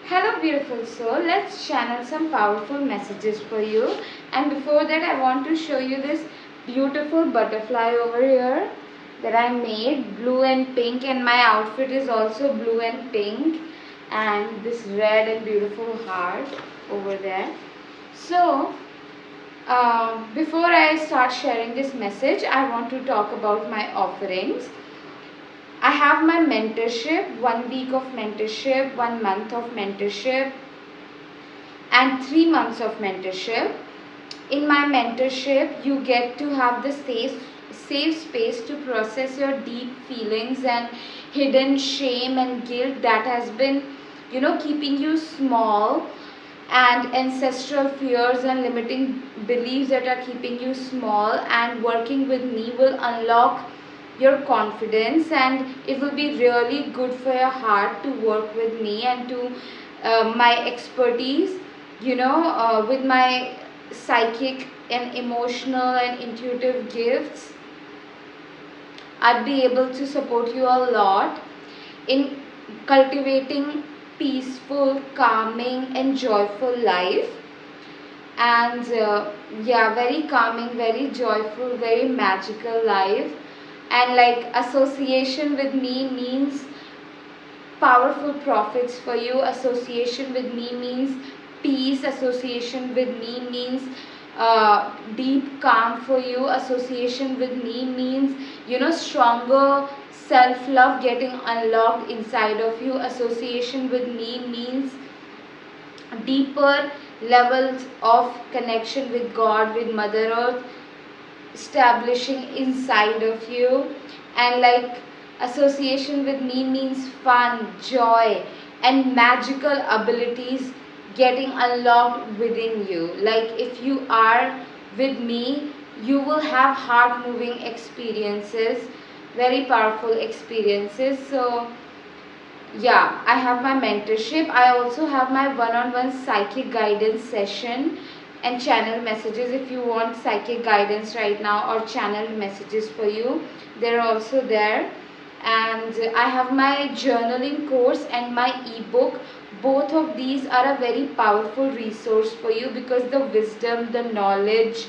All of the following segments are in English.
Hello beautiful soul, let's channel some powerful messages for you. And before that I want to show you this beautiful butterfly over here that I made, blue and pink, and my outfit is also blue and pink, and this red and beautiful heart over there. So before I start sharing this message, I want to talk about my offerings. I have my mentorship, 1 week of mentorship, 1 month of mentorship, and 3 months of mentorship. In my mentorship, you get to have the safe space to process your deep feelings and hidden shame and guilt that has been, keeping you small, and ancestral fears and limiting beliefs that are keeping you small. And working with me will unlock your confidence, and it will be really good for your heart to work with me and to my expertise, with my psychic and emotional and intuitive gifts. I'd be able to support you a lot in cultivating peaceful, calming, and joyful life. And very calming, very joyful, very magical life. And like association with me means powerful profits for you. Association with me means peace. Association with me means deep calm for you. Association with me means stronger self love getting unlocked inside of you. Association with me means deeper levels of connection with God, with Mother Earth, establishing inside of you. And like association with me means fun, joy, and magical abilities getting unlocked within you. Like if you are with me, you will have heart moving experiences, very powerful experiences. So yeah, I have my mentorship. I also have my one-on-one psychic guidance session and channel messages. If you want psychic guidance right now or channeled messages for you, they're also there. And I have my journaling course and my ebook. Both of these are a very powerful resource for you, because the wisdom, the knowledge,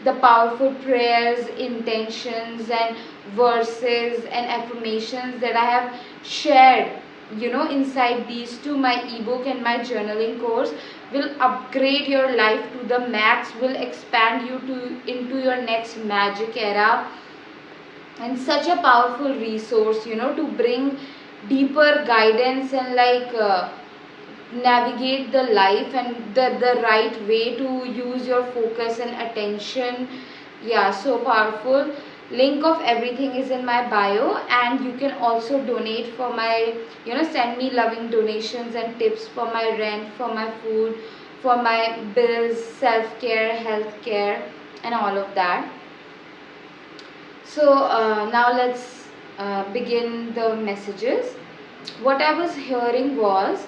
the powerful prayers, intentions, and verses and affirmations that I have shared, inside these two, my ebook and my journaling course, will upgrade your life to the max, will expand you to into your next magic era. And such a powerful resource, to bring deeper guidance and navigate the life and the right way to use your focus and attention. Yeah, so powerful. Link of everything is in my bio, and you can also donate for my, send me loving donations and tips for my rent, for my food, for my bills, self-care, health-care, and all of that. So now let's begin the messages. What I was hearing was,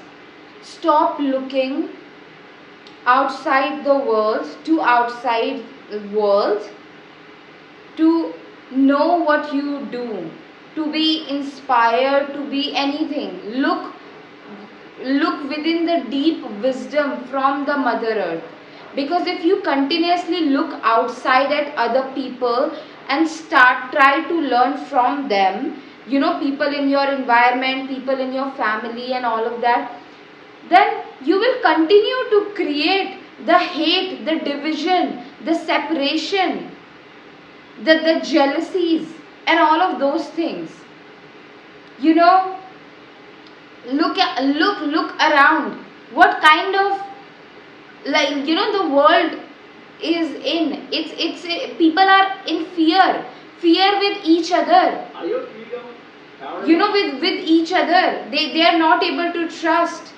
stop looking outside the world to outside the world to know what you do, to be inspired, to be anything. Look within the deep wisdom from the Mother Earth. Because if you continuously look outside at other people and try to learn from them, people in your environment, people in your family, and all of that, then you will continue to create the hate, the division, the separation, the jealousies, and all of those things. Look around. What kind of, the world is in? It's people are in fear with each other. With each other, they are not able to trust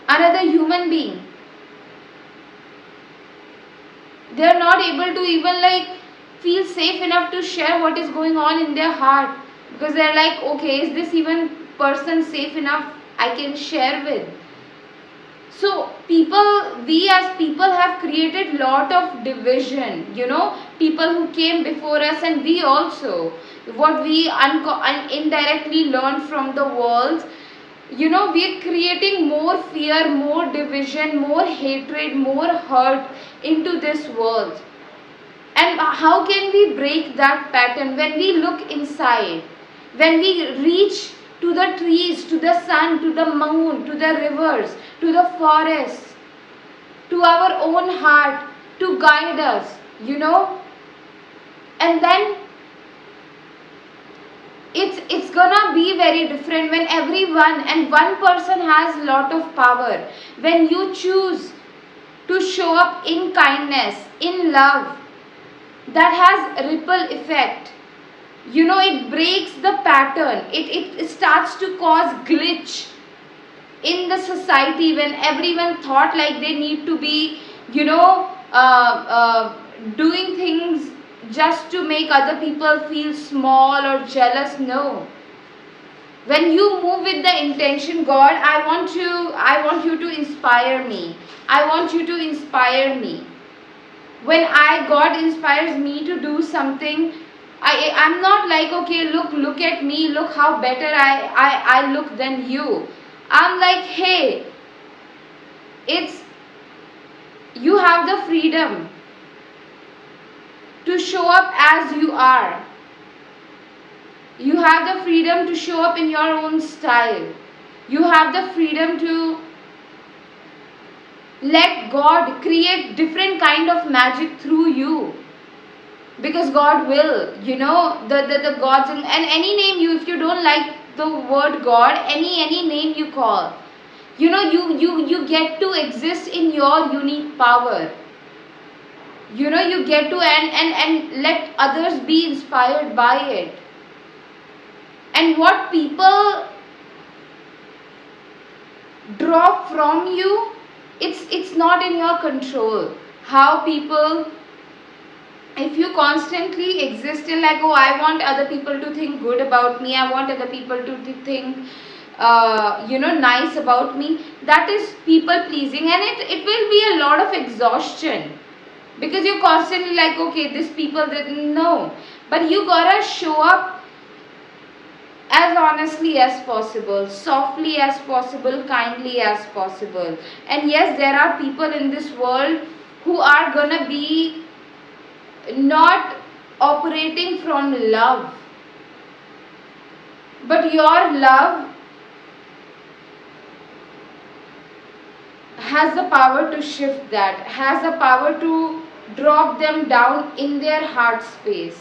another human being. They are not able to even feel safe enough to share what is going on in their heart, because they are like, okay, is this even person safe enough I can share with? So we as people have created lot of division, people who came before us, and we also, what we indirectly learned from the world, we're creating more fear, more division, more hatred, more hurt into this world. And how can we break that pattern? When we look inside, when we reach to the trees, to the sun, to the moon, to the rivers, to the forests, to our own heart to guide us, and then it's gonna be very different when everyone and one person has a lot of power. When you choose to show up in kindness, in love, that has ripple effect. It breaks the pattern. It starts to cause glitch in the society when everyone thought like they need to be doing things just to make other people feel small or jealous. No, when you move with the intention, God, I want you to inspire me, I want you to inspire me. When God inspires me to do something, I'm not like, okay, look at me, look how better I look than you. I'm like, hey, it's you have the freedom to show up as you are. You have the freedom to show up in your own style. You have the freedom to let God create different kind of magic through you. Because God will, the gods and any name if you don't like the word God, any name you call, you get to exist in your unique power. You get to and let others be inspired by it. And what people draw from you, it's not in your control. How people, if you constantly exist in like, oh, I want other people to think good about me, I want other people to think nice about me, that is people pleasing, and it will be a lot of exhaustion, because you're constantly like, okay, this people didn't know. But you gotta show up as honestly as possible, softly as possible, kindly as possible. And yes, there are people in this world who are gonna be not operating from love, but your love has the power to shift that, has the power to drop them down in their heart space.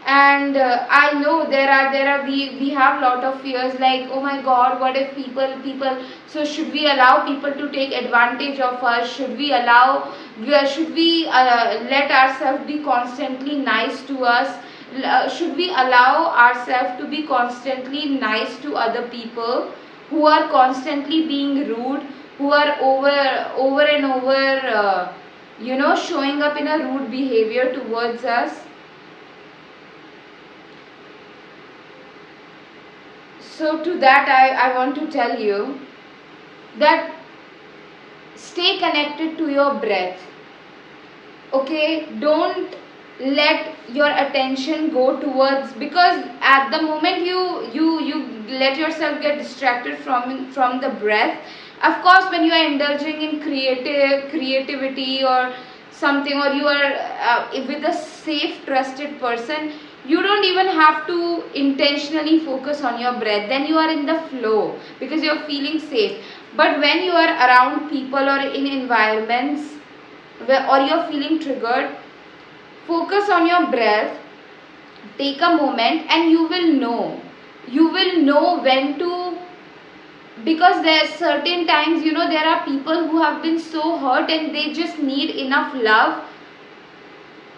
And I know there are we have lot of fears like, oh my God, what if people, so should we allow people to take advantage of us? Should we let ourselves be constantly nice to us? Should we allow ourselves to be constantly nice to other people who are constantly being rude, who are over and over showing up in a rude behavior towards us? So to that I want to tell you that stay connected to your breath. Okay, don't let your attention go towards, because at the moment you let yourself get distracted from the breath. Of course, when you are indulging in creativity or something, or you are with a safe trusted person, you don't even have to intentionally focus on your breath. Then you are in the flow because you are feeling safe. But when you are around people or in environments or you are feeling triggered, focus on your breath, take a moment, and you will know when to, because there are certain times, there are people who have been so hurt and they just need enough love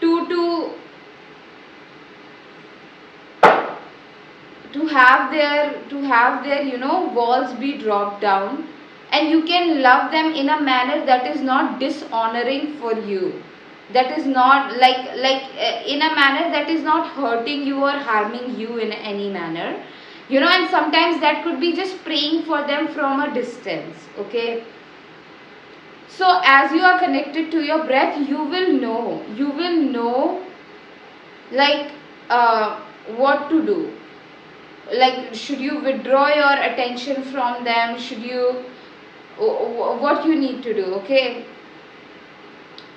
to have their walls be dropped down, and you can love them in a manner that is not dishonoring for you, that is not in a manner that is not hurting you or harming you in any manner. And sometimes that could be just praying for them from a distance. Okay, so as you are connected to your breath, you will know like what to do. like, should you withdraw your attention from them, should you, what you need to do. Okay,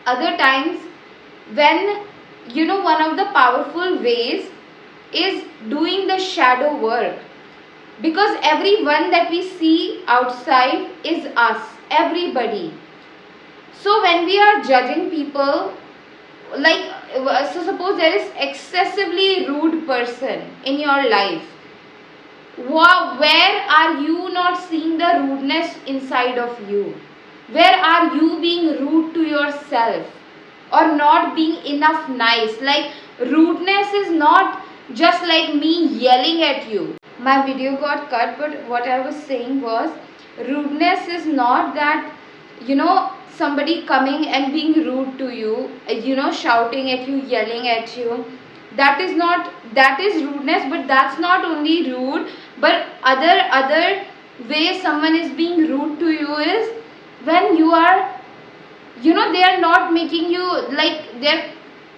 other times, when one of the powerful ways is doing the shadow work, because everyone that we see outside is us, everybody. So when we are judging people, like, so suppose there is excessively rude person in your life. Wow, where are you not seeing the rudeness inside of you? Where are you being rude to yourself or not being enough nice? Like, rudeness is not just like me yelling at you. My video got cut, but what I was saying was, rudeness is not that, somebody coming and being rude to you, shouting at you, yelling at you. That is not, that is rudeness, but that's not only rude, but other way someone is being rude to you is when you are, they are not making you, like, they're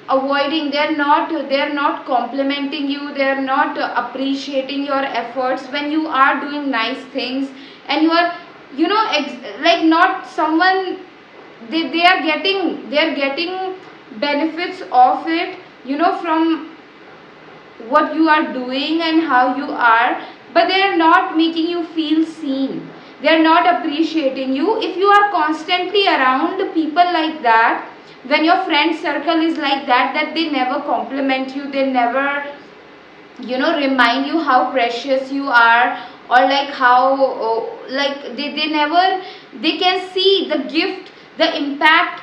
avoiding, they're not complimenting you, they're not appreciating your efforts when you are doing nice things, and you are, like, not someone, they are getting benefits of it, from what you are doing and how you are, but they are not making you feel seen, they are not appreciating you. If you are constantly around people like that, when your friend circle is like that they never compliment you, they never, remind you how precious you are, or like how, like, they never, they can see the gift, the impact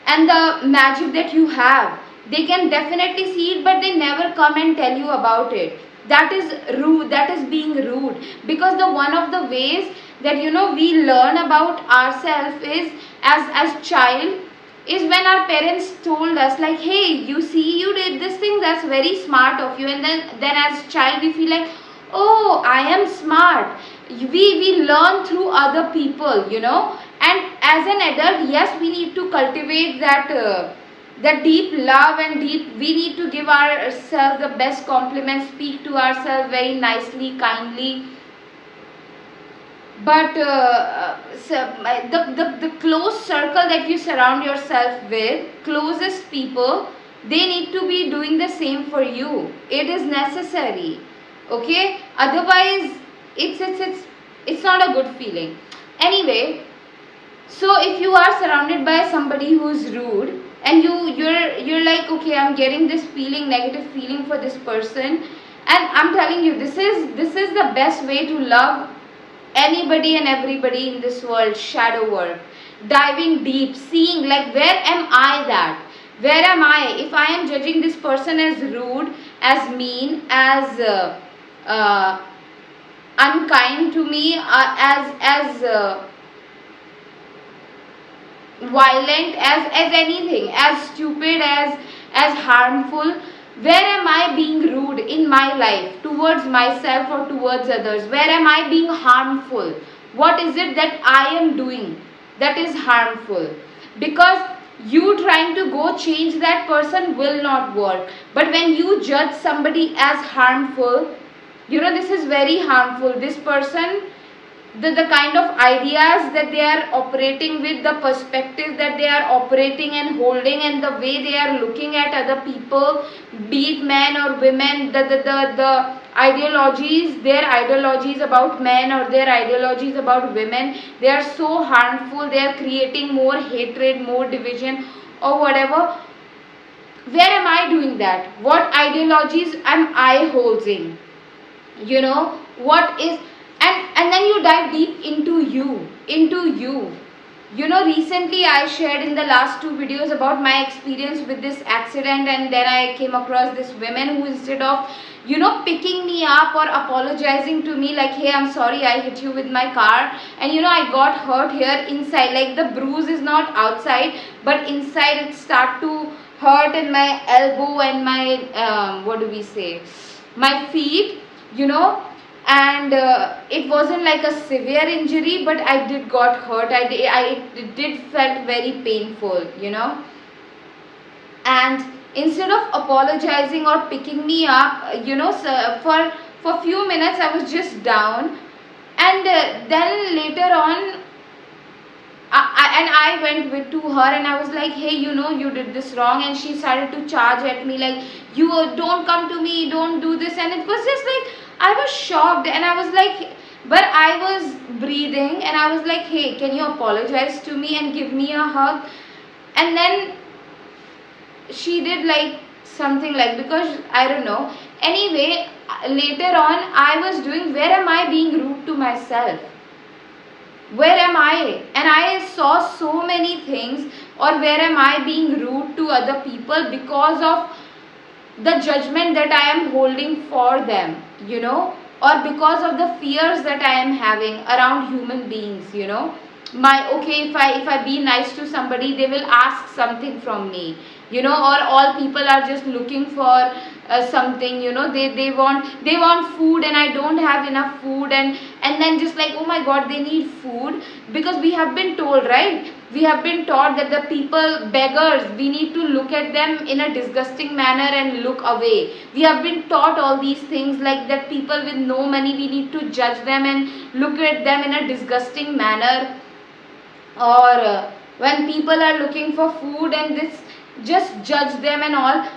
and the magic that you have, they can definitely see it, but they never come and tell you about it. That is rude, that is being rude. Because the one of the ways that, we learn about ourselves is, as child, is when our parents told us, like, hey, you see, you did this thing, that's very smart of you, and then as child we feel like, oh, I am smart. We learn through other people, and as an adult, yes, we need to cultivate that deep love, and we need to give ourselves the best compliments, speak to ourselves very nicely, kindly. But the close circle that you surround yourself with, closest people, they need to be doing the same for you. It is necessary. Okay, otherwise it's not a good feeling. Anyway, so if you are surrounded by somebody who is rude, and you're like, okay, I'm getting this feeling, negative feeling for this person, and I'm telling you, this is the best way to love anybody and everybody in this world. Shadow work, diving deep, seeing, like, where am I, that where am I, if I am judging this person as rude, as mean, as unkind to me, as violent, as anything, as stupid, as harmful. Where am I being rude in my life, towards myself or towards others? Where am I being harmful? What is it that I am doing that is harmful? Because you trying to go change that person will not work. But when you judge somebody as harmful, this is very harmful. This person, the kind of ideas that they are operating with, the perspective that they are operating and holding, and the way they are looking at other people, be it men or women, the ideologies, their ideologies about men or their ideologies about women, they are so harmful. They are creating more hatred, more division, or whatever. Where am I doing that? What ideologies am I holding? What is, and then you dive deep into you. Recently I shared in the last 2 videos about my experience with this accident, and then I came across this woman who, instead of picking me up or apologizing to me, like, hey, I'm sorry, I hit you with my car, and I got hurt here inside, like, the bruise is not outside, but inside it start to hurt in my elbow and my what do we say, my feet, and it wasn't like a severe injury, but I did got hurt. It did felt very painful, and instead of apologizing or picking me up, For few minutes I was just down, and then later on I went to her and I was like, hey, you did this wrong, and she started to charge at me like, you don't come to me, don't do this, and it was just like, I was shocked, and I was like, but I was breathing, and I was like, hey, can you apologize to me and give me a hug? And then she did like something like, because I don't know. Anyway, later on I was doing, where am I being rude to myself? Where am I? And I saw so many things, or where am I being rude to other people because of the judgment that I am holding for them, or because of the fears that I am having around human beings, okay, if I be nice to somebody, they will ask something from me, or all people are just looking for something, they want food, and I don't have enough food, and then just like, oh my god, they need food, because we have been told, right, we have been taught that the people, beggars, we need to look at them in a disgusting manner and look away. We have been taught all these things, like that people with no money, we need to judge them and look at them in a disgusting manner, or when people are looking for food, and this, just judge them and all,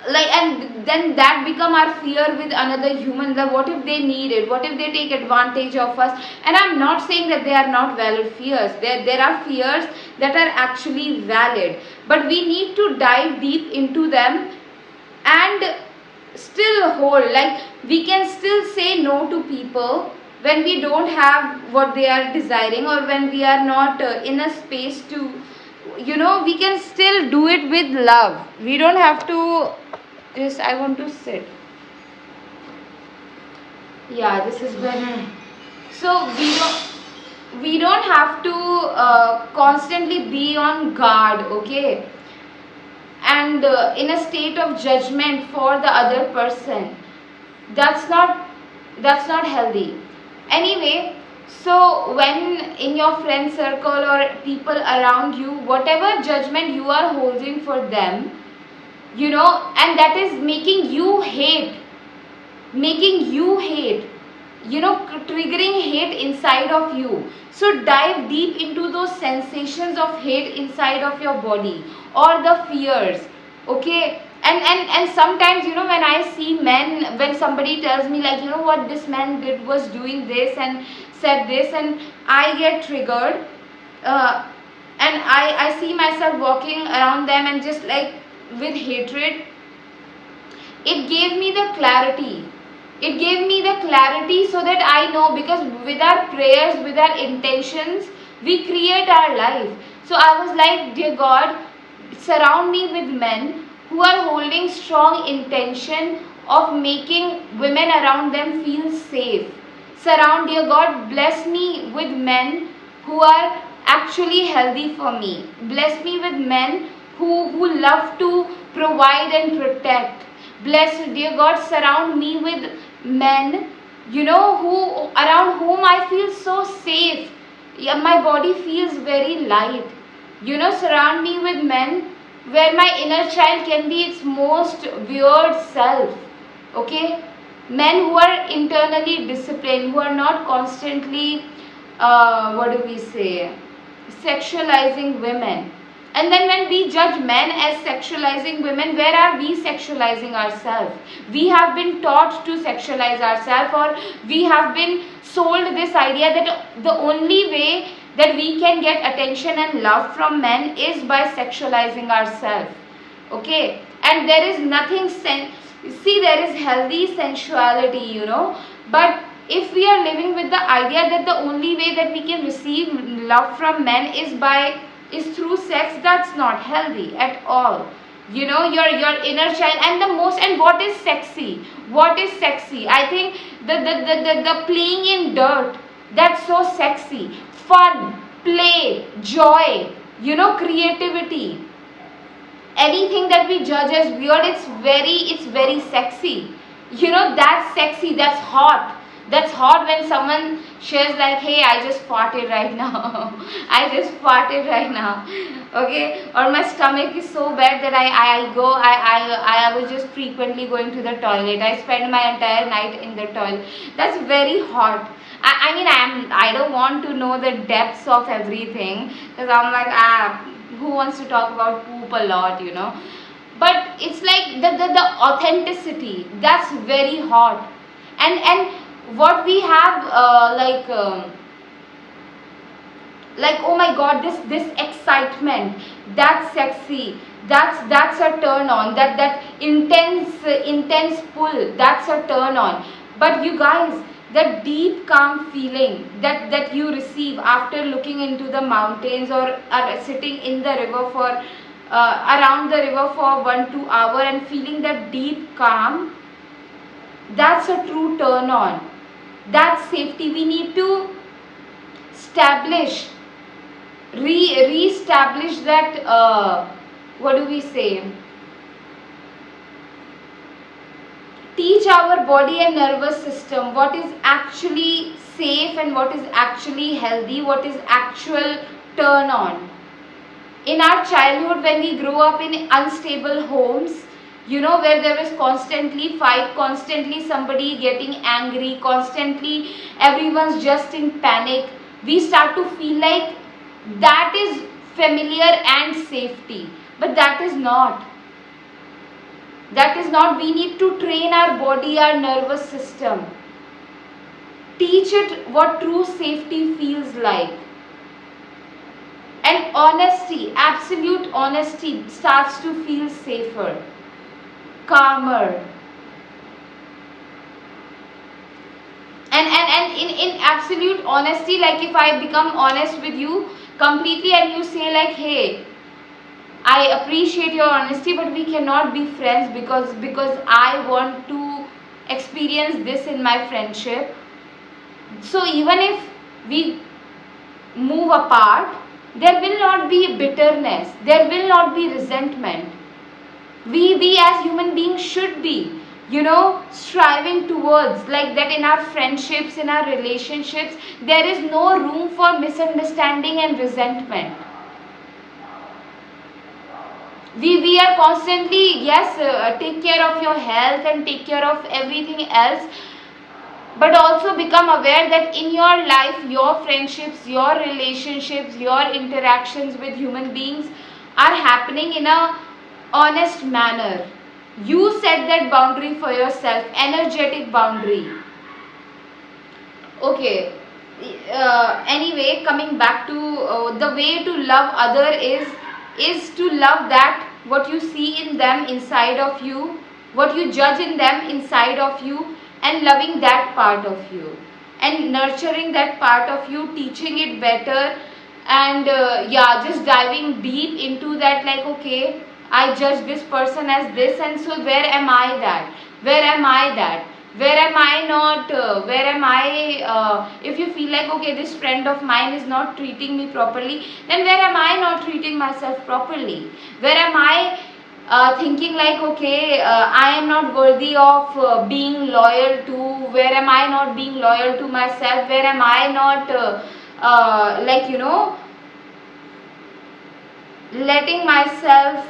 and then that become our fear with another human, that what if they need it, what if they take advantage of us? And I'm not saying that they are not valid fears, there are fears that are actually valid, but we need to dive deep into them and still hold, like, we can still say no to people when we don't have what they are desiring, or when we are not in a space to, we can still do it with love. We don't have to just, I want to sit. Yeah, this is better. So we don't have to constantly be on guard, okay, and in a state of judgment for the other person. That's not healthy. Anyway, so when in your friend circle or people around you, whatever judgment you are holding for them, and that is making you hate, triggering hate inside of you. So dive deep into those sensations of hate inside of your body, or the fears, okay? And sometimes, when I see men, when somebody tells me like, what this man did was doing this and said this, and I get triggered, and I see myself walking around them and just like with hatred. It gave me the clarity. So that I know, because with our prayers, with our intentions, we create our life. So I was like, dear God, surround me with men who are holding strong intention of making women around them feel safe. Surround, dear God, bless me with men who are actually healthy for me. Bless me with men who love to provide and protect. Bless, dear God, surround me with men, who around whom I feel so safe. Yeah, my body feels very light. Surround me with men where my inner child can be its most weird self. Okay? Men who are internally disciplined, who are not constantly, sexualizing women. And then when we judge men as sexualizing women, where are we sexualizing ourselves? We have been taught to sexualize ourselves, or we have been sold this idea that the only way that we can get attention and love from men is by sexualizing ourselves. Okay? And there is nothing, there is healthy sensuality, but if we are living with the idea that the only way that we can receive love from men is through sex, that's not healthy at all. Your inner child, and what is sexy? I think the playing in dirt, that's so sexy. Fun, play, joy, creativity. Anything that we judge as weird, it's very sexy. That's sexy, that's hot. That's hot when someone shares like, hey, I just farted right now. I just farted right now. Okay, or my stomach is so bad that I was just frequently going to the toilet. I spend my entire night in the toilet. That's very hot. I mean, I don't want to know the depths of everything, because I'm like, who wants to talk about poop a lot, you know? But it's like the authenticity, that's very hot. And what we have, like, oh my god, this excitement, that's sexy, that's a turn on, that intense pull, that's a turn on. But you guys, the deep calm feeling that you receive after looking into the mountains, or sitting in the river for around the river for 1-2 hours and feeling that deep calm, that's a true turn on. That's safety. We need to establish, re-establish that, what do we say, teach our body and nervous system what is actually safe and what is actually healthy, what is actual turn on. In our childhood, when we grow up in unstable homes, you know, where there is constantly fight, constantly somebody getting angry, constantly everyone's just in panic, we start to feel like that is familiar and safety. But that is not. That is not. We need to train our body, our nervous system. Teach it what true safety feels like. And honesty, absolute honesty, starts to feel safer, calmer. And in absolute honesty, like if I become honest with you completely and you say like, hey, I appreciate your honesty, but we cannot be friends because I want to experience this in my friendship. So even if we move apart, there will not be bitterness, there will not be resentment. We as human beings should be, you know, striving towards like that. In our friendships, in our relationships, there is no room for misunderstanding and resentment. We are constantly, yes, take care of your health and take care of everything else, but also become aware that in your life, your friendships, your relationships, your interactions with human beings are happening in a honest manner. You set that boundary for yourself, energetic boundary. Okay, anyway, coming back to the way to love other is to love that what you see in them inside of you, what you judge in them inside of you, and loving that part of you and nurturing that part of you, teaching it better. And yeah, just diving deep into that, like, okay, I judge this person as this, and so where am I that, where am I that, where am I not, where am I, if you feel like, okay, this friend of mine is not treating me properly, then where am I not treating myself properly, where am I thinking like, okay, I am not worthy of being loyal to, where am I not being loyal to myself, where am I not like, you know, letting myself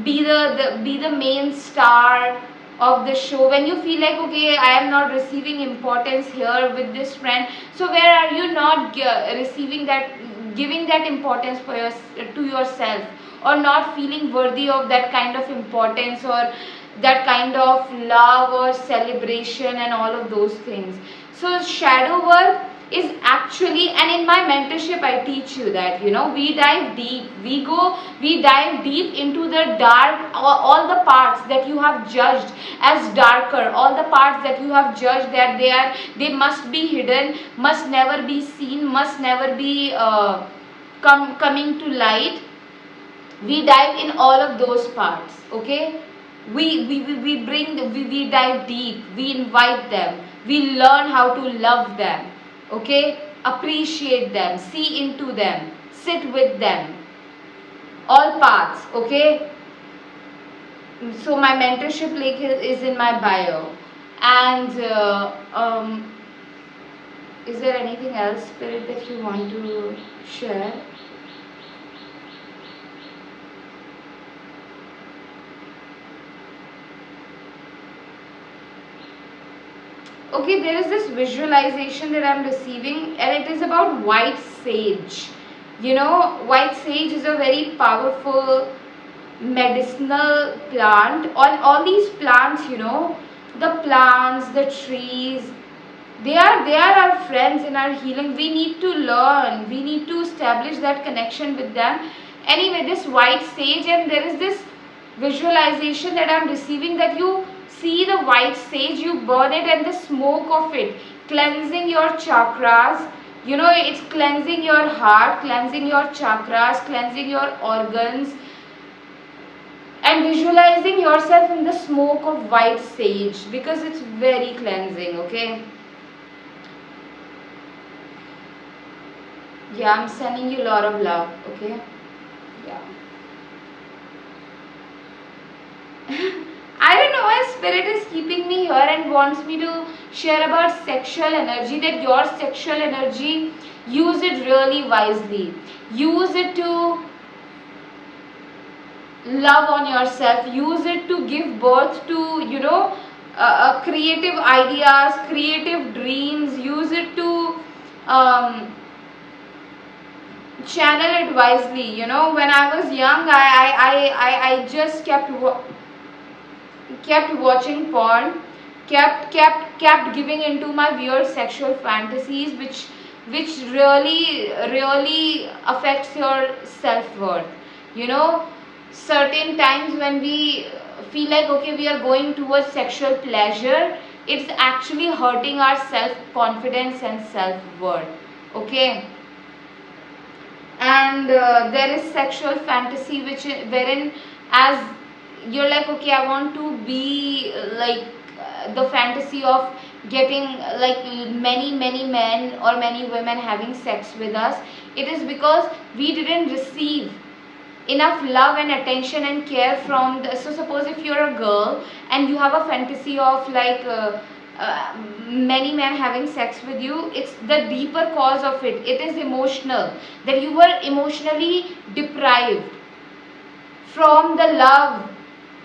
be the main star of the show. When you feel like, okay, I am not receiving importance here with this friend, so where are you not receiving that, giving that importance for to yourself, or not feeling worthy of that kind of importance, or that kind of love or celebration and all of those things. So shadow work is actually, and in my mentorship I teach you that, you know, we dive deep, we dive deep into the dark, all the parts that you have judged as darker, all the parts that you have judged that they must be hidden, must never be seen, must never be coming to light. We dive in all of those parts. Okay, we dive deep, we invite them, we learn how to love them. Okay, appreciate them, see into them, sit with them, all parts. Okay, so my mentorship link is in my bio. And Is there anything else, Spirit, that you want to share? Okay, there is this visualization that I'm receiving, and it is about white sage. You know, white sage is a very powerful medicinal plant. All these plants, you know, the plants, the trees, they are our friends in our healing. We need to learn, we need to establish that connection with them. Anyway, this white sage, and there is this visualization that I'm receiving, that you see the white sage, you burn it, and the smoke of it cleansing your chakras. You know, it's cleansing your heart, cleansing your chakras, cleansing your organs, and visualizing yourself in the smoke of white sage, because it's very cleansing. Okay, yeah, I'm sending you a lot of love. Okay, yeah. I don't know why Spirit is keeping me here and wants me to share about sexual energy, that your sexual energy, use it really wisely. Use it to love on yourself. Use it to give birth to, you know, creative ideas, creative dreams. Use it to channel it wisely. You know, when I was young, I just kept watching porn, kept giving into my weird sexual fantasies, which really affects your self-worth. You know, certain times when we feel like, okay, we are going towards sexual pleasure, it's actually hurting our self-confidence and self-worth. Okay, and there is sexual fantasy wherein, as you're like, okay, I want to be like the fantasy of getting like many men or many women having sex with us. It is because we didn't receive enough love and attention and care from the, so suppose if you're a girl and you have a fantasy of like many men having sex with you, it's the deeper cause of it. It is emotional, that you were emotionally deprived from the love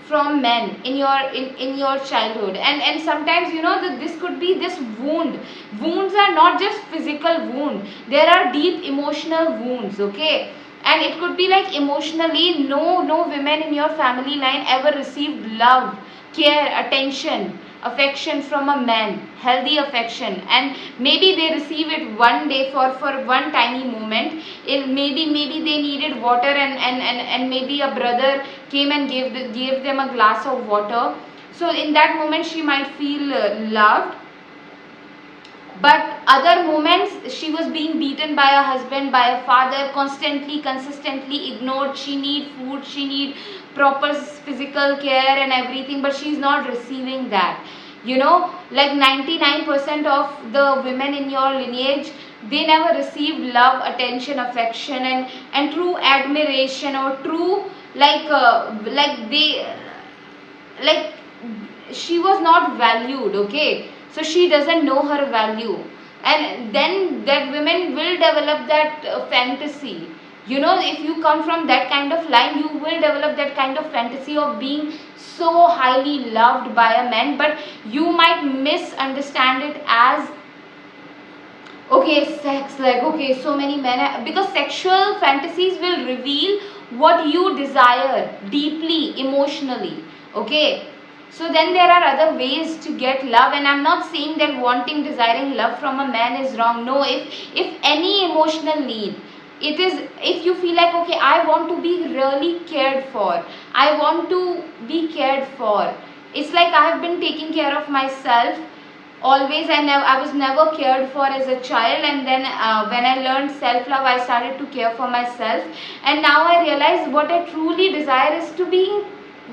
from men in your childhood. And sometimes, you know, that this could be this wounds are not just physical wound, there are deep emotional wounds. Okay, and it could be like emotionally, no women in your family line ever received love, care, attention, affection from a man, healthy affection, and maybe they receive it one day for one tiny moment. Maybe they needed water, and maybe a brother came and gave them a glass of water. So in that moment she might feel loved. But other moments, she was being beaten by a husband, by a father, constantly, consistently ignored. She need food, she need proper physical care and everything, but she's not receiving that. You know, like 99% of the women in your lineage, they never received love, attention, affection, and true admiration, or true like they like she was not valued. Okay, so she doesn't know her value, and then that women will develop that fantasy. You know, if you come from that kind of line, you will develop that kind of fantasy of being so highly loved by a man, but you might misunderstand it as, okay, sex, like, okay, so many men, because sexual fantasies will reveal what you desire deeply emotionally. Okay, so then there are other ways to get love, and I'm not saying that wanting, desiring love from a man is wrong. No, if any emotional need, it is, if you feel like, okay, I want to be really cared for, I want to be cared for. It's like I have been taking care of myself always. I was never cared for as a child, and then when I learned self love, I started to care for myself, and now I realize what I truly desire is to be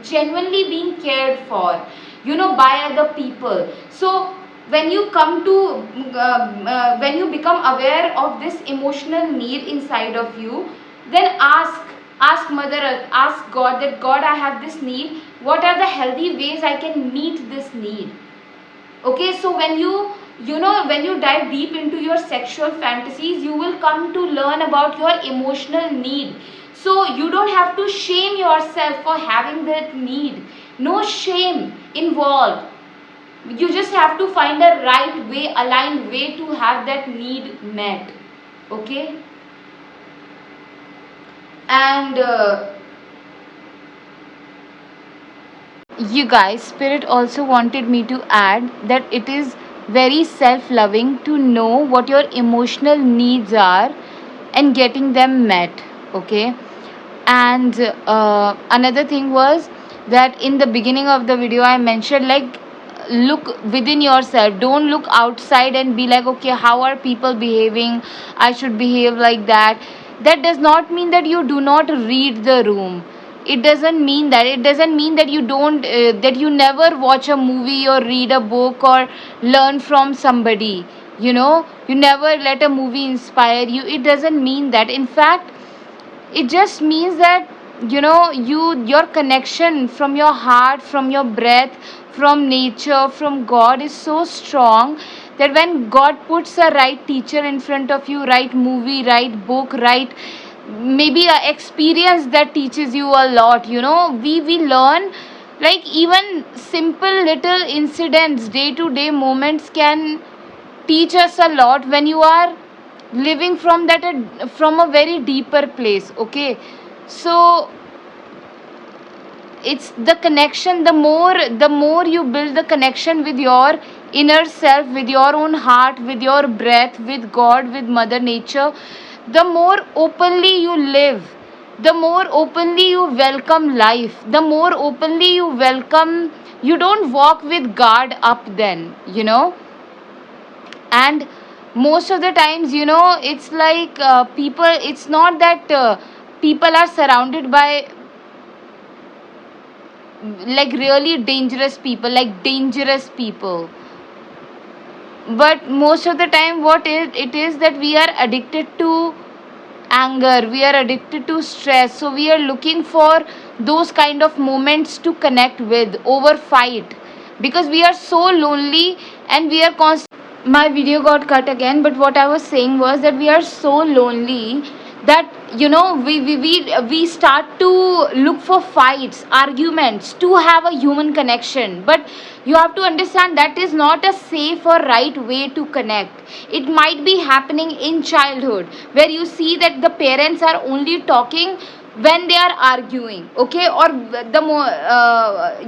genuinely being cared for, you know, by other people. So when you come to when you become aware of this emotional need inside of you, then ask Mother Earth, ask God, that God, I have this need, what are the healthy ways I can meet this need. Okay, so when you when you dive deep into your sexual fantasies, you will come to learn about your emotional need. So you don't have to shame yourself for having that need. No shame involved. You just have to find a right way, aligned way to have that need met. Okay? And you guys, Spirit also wanted me to add that it is very self-loving to know what your emotional needs are and getting them met. Okay? And another thing was that in the beginning of the video I mentioned, like, look within yourself. Don't look outside and be like, okay, how are people behaving, I should behave like that. That does not mean that you do not read the room. It doesn't mean that. It doesn't mean that you don't that you never watch a movie or read a book or learn from somebody. You never let a movie inspire you. It doesn't mean that. In fact, it just means that your connection from your heart, from your breath, from nature, from God is so strong that when God puts a right teacher in front of you, right movie, right book, right maybe a experience that teaches you a lot, we learn. Like, even simple little incidents, day to day moments can teach us a lot when you are living from a very deeper place. Okay, so it's the connection. The more you build the connection with your inner self, with your own heart, with your breath, with God, with mother nature, the more openly you live, the more openly you welcome life, the more openly you welcome. You don't walk with guard up then. And most of the times, it's like, people, it's not that people are surrounded by like really dangerous people, but most of the time what it is that we are addicted to anger, we are addicted to stress, so we are looking for those kind of moments to connect with over fight, because we are so lonely and we are constantly. My video got cut again, but what I was saying was that we are so lonely that we start to look for fights, arguments to have a human connection. But you have to understand that is not a safe or right way to connect. It might be happening in childhood, where you see that the parents are only talking when they are arguing. Okay, or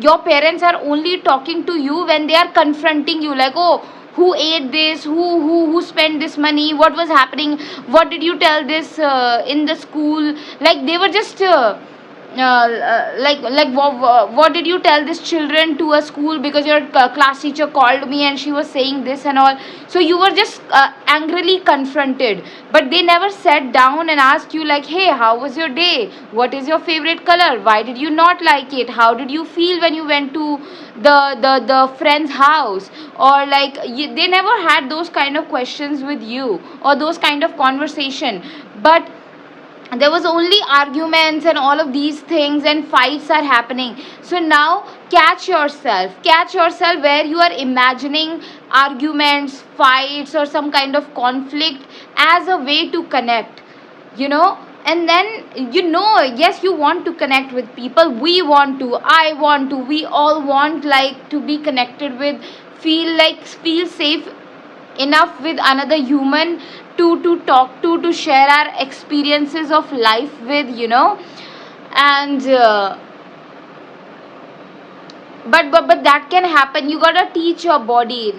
your parents are only talking to you when they are confronting you, like, oh, who ate this, who spent this money, what was happening, what did you tell this in the school. Like, they were just what did you tell this children to a school, because your class teacher called me and she was saying this and all. So you were just angrily confronted, but they never sat down and asked you, like, hey, how was your day, what is your favorite color, why did you not like it, how did you feel when you went to the friend's house, or like they never had those kind of questions with you, or those kind of conversation. But there was only arguments and all of these things, and fights are happening. So now catch yourself where you are imagining arguments, fights, or some kind of conflict as a way to connect. And then, yes, you want to connect with people. I want to, we all want, like, to be connected with, feel safe enough with another human to talk to share our experiences of life with. And but that can happen. You gotta teach your body,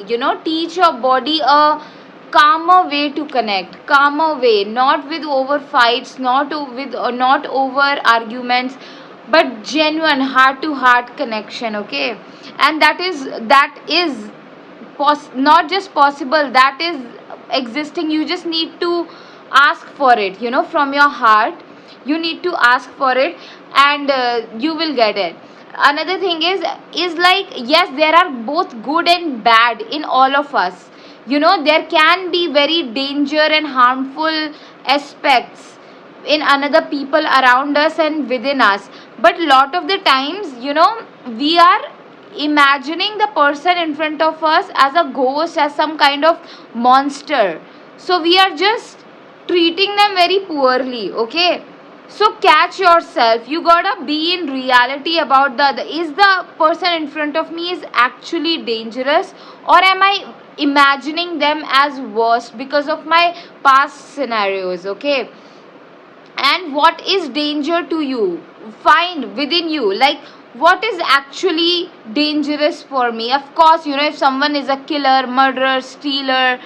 a calmer way to connect, calmer way, not with over fights, not over arguments, but genuine heart to heart connection. Okay, and that is not just possible, that is existing. You just need to ask for it, from your heart. You need to ask for it, and you will get it. Another thing is like, yes, there are both good and bad in all of us. There can be very danger and harmful aspects in another people around us and within us, but lot of the times, we are imagining the person in front of us as a ghost, as some kind of monster. So we are just treating them very poorly, okay? So catch yourself. You gotta be in reality about is the person in front of me is actually dangerous, or am I imagining them as worst because of my past scenarios, okay? And what is danger to you? Find within you, like, what is actually dangerous for me. Of course, if someone is a killer, murderer, stealer,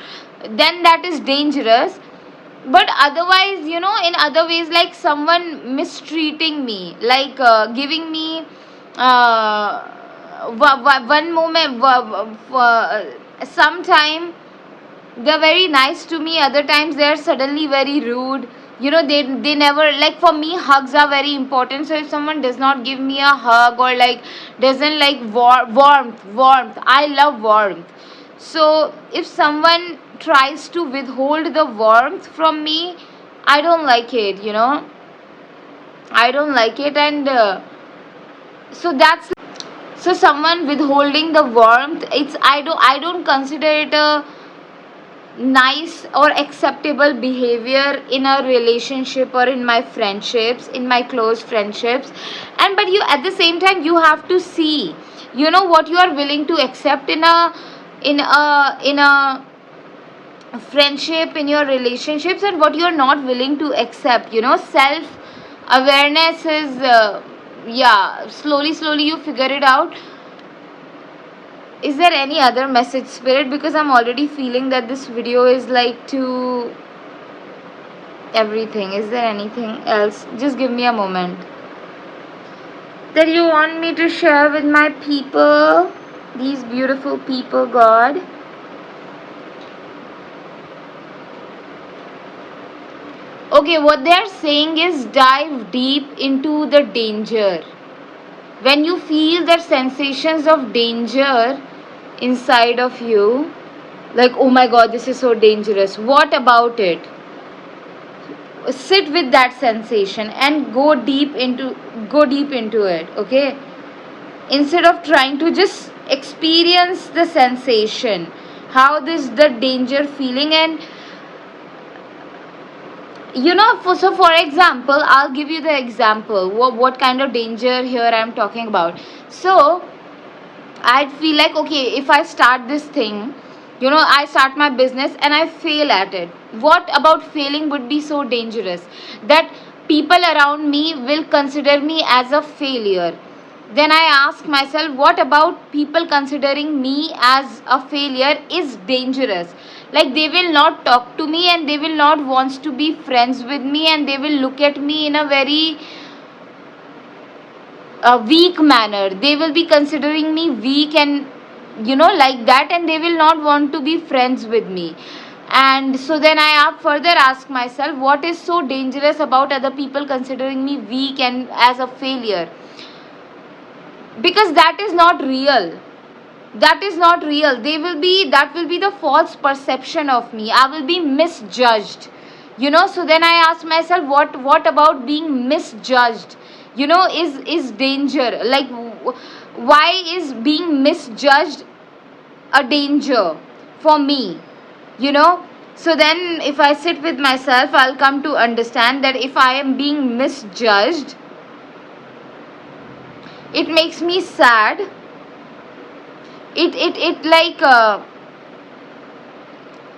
then that is dangerous. But otherwise, in other ways, like someone mistreating me, like giving me one moment, sometime they're very nice to me, other times they're suddenly very rude. They never, like, for me hugs are very important. So if someone does not give me a hug, or like doesn't like warmth, I love warmth. So if someone tries to withhold the warmth from me, I don't like it. I don't like it. And so that's, so someone withholding the warmth, I don't consider it a nice or acceptable behavior in a relationship, or in my friendships, in my close friendships. And but you, at the same time, you have to see, what you are willing to accept in a friendship, in your relationships, and what you are not willing to accept. Self awareness is yeah, slowly you figure it out. Is there any other message, Spirit? Because I'm already feeling that this video is like too everything. Is there anything else? Just give me a moment that you want me to share with my people, these beautiful people, God. Okay, what they are saying is dive deep into the danger. When you feel the sensations of danger inside of you, like, oh my god, this is so dangerous, what about it? Sit with that sensation and go deep into it, okay? Instead of trying to just experience the sensation, how this the danger feeling. And so for example, I'll give you the example what kind of danger here I'm talking about. So I'd feel like, okay, if I start this thing, I start my business and I fail at it. What about failing would be so dangerous that people around me will consider me as a failure? Then I ask myself, what about people considering me as a failure is dangerous? Like, they will not talk to me, and they will not want to be friends with me, and they will look at me in a very weak manner. They will be considering me weak, and like that, and they will not want to be friends with me. And so then I further ask myself, what is so dangerous about other people considering me weak and as a failure? Because that is not real. That will be the false perception of me. I will be misjudged. So then I ask myself, what about being misjudged is danger? Like, why is being misjudged a danger for me? So then if I sit with myself, I'll come to understand that if I am being misjudged, it makes me sad. It like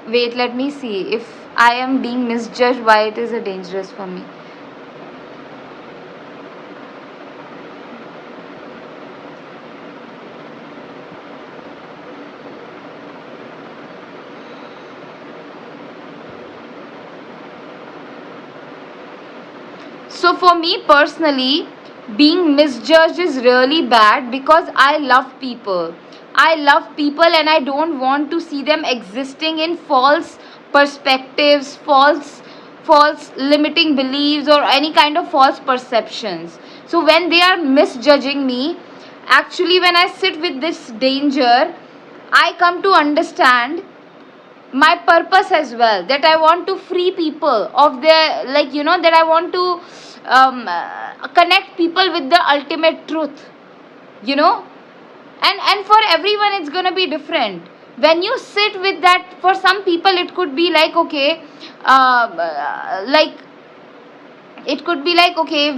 wait, let me see. If I am being misjudged, why it is a dangerous for me? So for me personally, being misjudged is really bad, because I love people. And I don't want to see them existing in false perspectives, false limiting beliefs, or any kind of false perceptions. So when they are misjudging me, actually when I sit with this danger, I come to understand my purpose as well, that I want to free people of their, like, that I want to connect people with the ultimate truth, And for everyone it's going to be different. When you sit with that, for some people it could be like, okay, like it could be like, okay,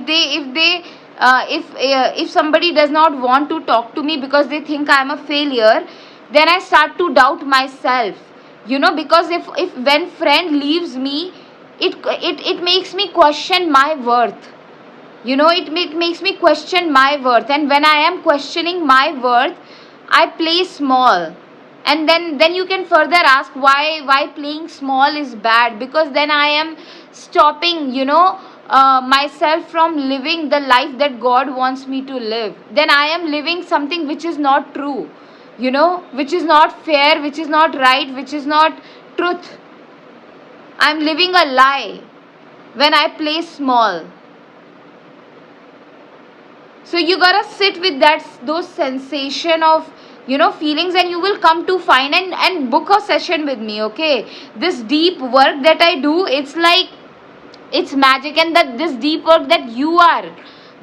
if somebody does not want to talk to me because they think I'm a failure, then I start to doubt myself, because if when friend leaves me, it makes me question my worth. It makes me question my worth, and when I am questioning my worth, I play small. And then you can further ask why playing small is bad, because then I am stopping, myself from living the life that God wants me to live. Then I am living something which is not true, which is not fair, which is not right, which is not truth. I'm living a lie when I play small. So you gotta sit with those sensation of feelings, and you will come to find, and book a session with me. Okay, this deep work that I do, it's like it's magic. And that this deep work that you are,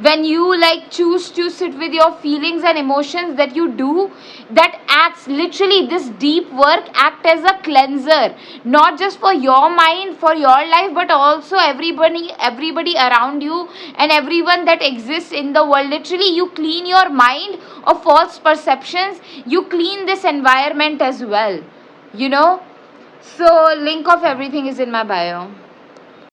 when you like choose to sit with your feelings and emotions that you do, that acts literally, this deep work act as a cleanser, not just for your mind, for your life, but also everybody around you and everyone that exists in the world. Literally, you clean your mind of false perceptions, you clean this environment as well. So link of everything is in my bio.